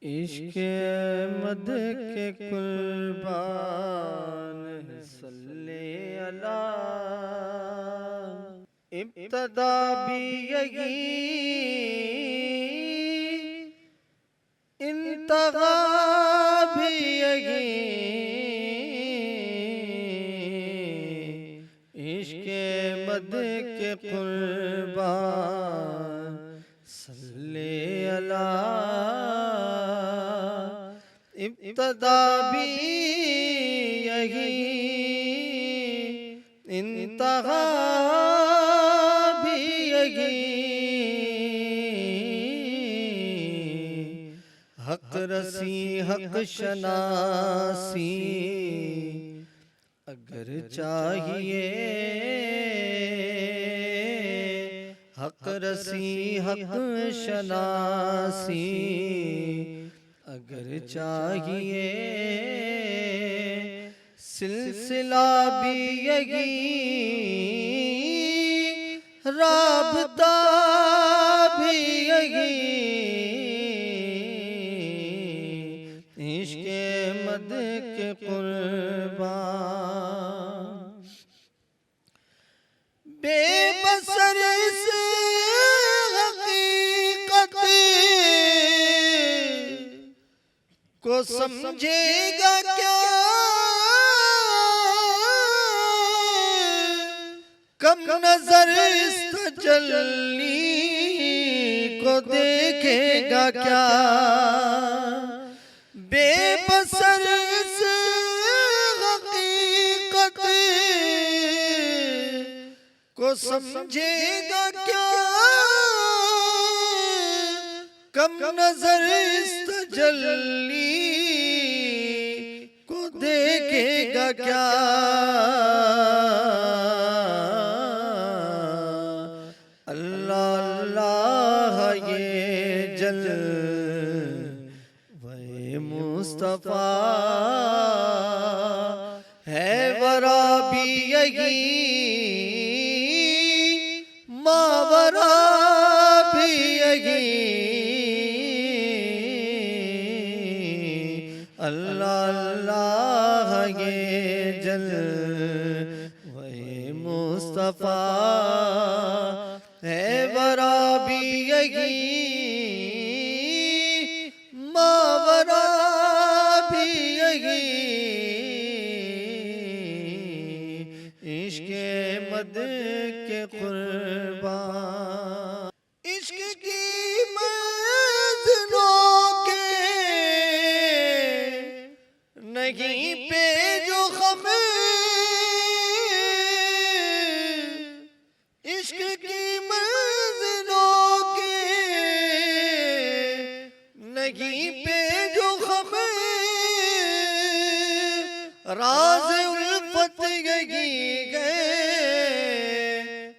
इश्क़ मद के कुर्बान सल्ले अला। इब्तदा भी यही इंतहा भी यही। इश्क़ मद के कुर्बान सल्ले अला। इब्तदा भी यही इंतहा भी यही। हक रसी हक शनासी अगर चाहिए। हक रसी हक शनासी अगर चाहिए। सिलसिला भी यही राबता भी यही। इश्क़ मद के कुर्बान बेबसर से हकीकत को समझेगा क्या। कम नजर इस तजल्ली को देखेगा क्या। बेबसर से हकीकत को समझेगा क्या। कम नजर इस तजल्ली को देखेगा क्या। अल्लाह अल्लाह ये जल वे मुस्तफा है। वरा भी यही मावरा भी यही। अल्लाह अल्लाह ये जल वे मुस्तफा है। वरा भी यही मावरा भी यही। इश्क़ मद के कुर्बान इश्क़ की मंज़िलों के नहीं पे जो ख़म। इश्क़ की मंज़िलों के नहीं पे जो ख़म। राज़ उल्फ़त यही गए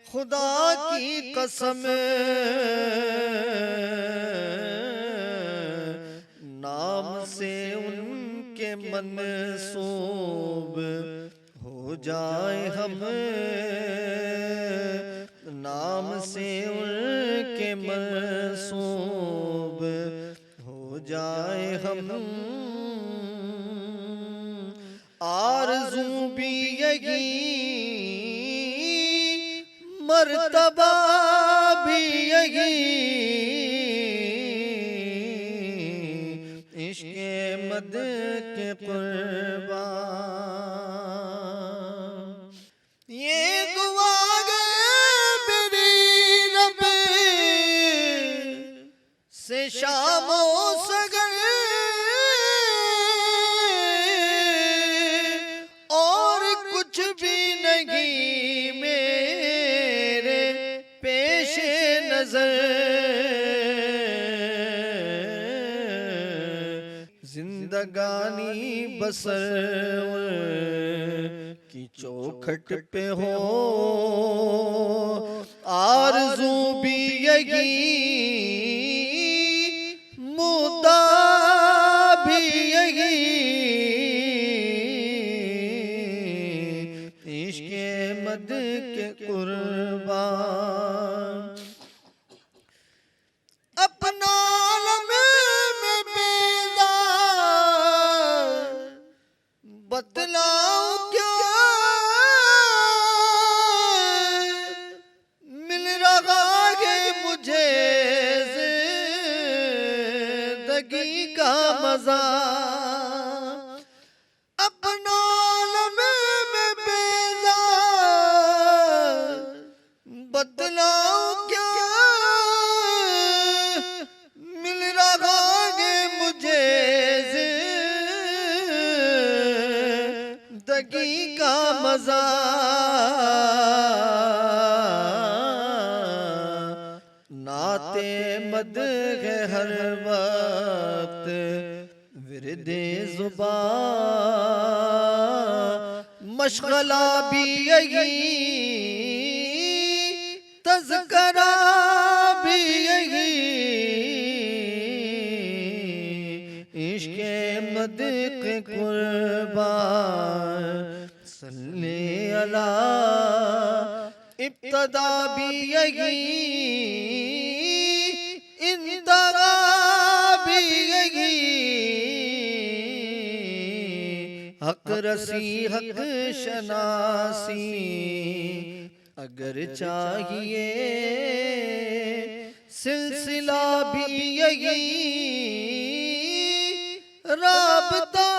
खुदा की कसम। नाम से उनके मंसूब हो जाए हम। नाम से उनके मंसूब हो जाए हम। आरज़ू भी यही मर्तबा भी यही। इश्क़ मद के कुर्बान ये दुआ मेरी रब से शामो सगर। और कुछ भी नहीं मेरे पेशे नजर। जिंदगानी बसर की चौखट पे हो। आरज़ू भी यही मुद्दा भी यही। इश्क़ मद के कुर्बान अपना आलम में जिंदगी का मजा, अपना आलम में बेजार, बतलाऊं क्या मिल रहा है मुझे जिंदगी का मजा। नाते मद है हर वक्त विरदे जुबा, मशगला भी यही तज़करा भी यही, इश्क़े मद के कुर्बान सल्ले अला, इब्तदा भी यही इंतहा भी यही, हक रसी हक शनासी अगर चाहिए, सिलसिला भी यही राबता